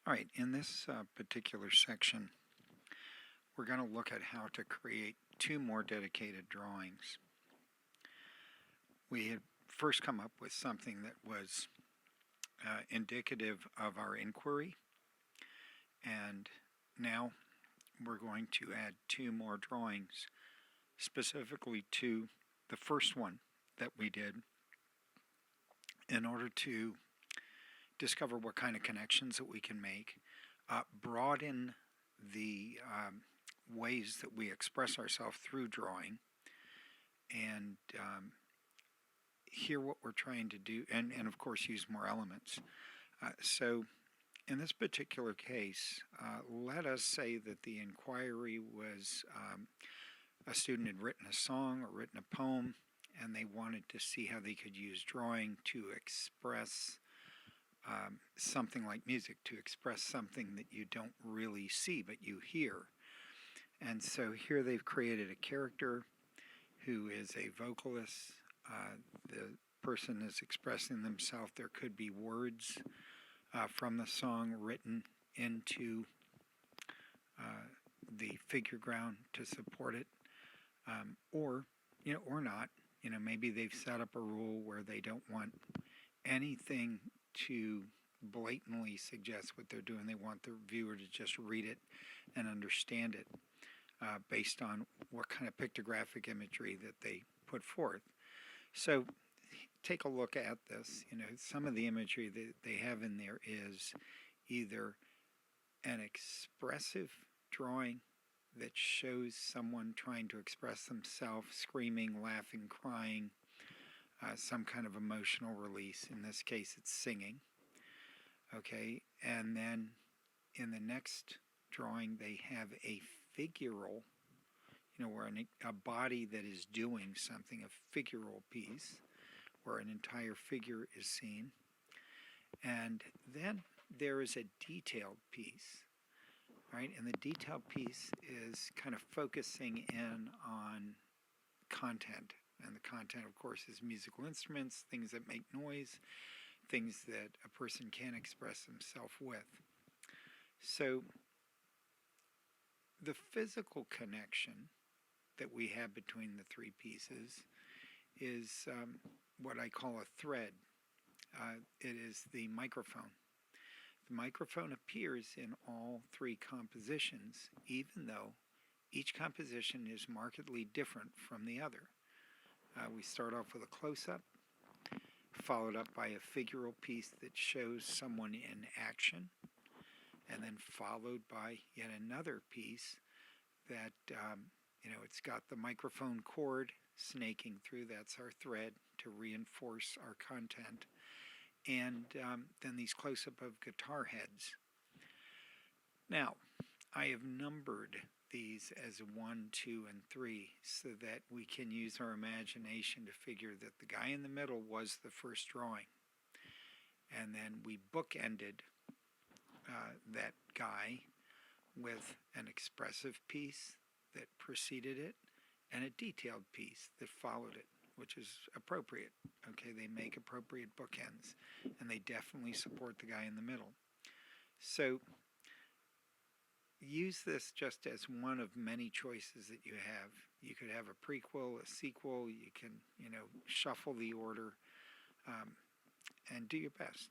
All right, in this particular section, we're going to look at how to create two more dedicated drawings. We had first come up with something that was indicative of our inquiry, and now we're going to add two more drawings specifically to the first one that we did in order to discover what kind of connections that we can make, broaden the ways that we express ourselves through drawing, and hear what we're trying to do, and of course use more elements. So in this particular case, let us say that the inquiry was a student had written a song or written a poem, and they wanted to see how they could use drawing to express something like music, to express something that you don't really see but you hear. And so here they've created a character who is a vocalist. The person is expressing themselves. There could be words from the song written into the figure ground to support it, or not. Maybe they've set up a rule where they don't want anything to blatantly suggest what they're doing. They want the viewer to just read it and understand it based on what kind of pictographic imagery that they put forth. So take a look at this. Some of the imagery that they have in there is either an expressive drawing that shows someone trying to express themselves, screaming, laughing, crying, some kind of emotional release. In this case, it's singing. Okay, and then in the next drawing, they have a figural, where a body that is doing something, a figural piece, where an entire figure is seen. And then there is a detailed piece, right? And the detailed piece is kind of focusing in on content. And the content, of course, is musical instruments, things that make noise, things that a person can express himself with. So the physical connection that we have between the three pieces is what I call a thread. It is the microphone. The microphone appears in all three compositions, even though each composition is markedly different from the other. We start off with a close-up, followed up by a figural piece that shows someone in action, and then followed by yet another piece that, it's got the microphone cord snaking through. That's our thread to reinforce our content. And then these close-up of guitar heads. Now, I have numbered these as 1, 2, and 3 so that we can use our imagination to figure that the guy in the middle was the first drawing. And then we bookended that guy with an expressive piece that preceded it and a detailed piece that followed it, which is appropriate. Okay, they make appropriate bookends, and they definitely support the guy in the middle. So use this just as one of many choices that you have. You could have a prequel, a sequel. You can, shuffle the order, and do your best.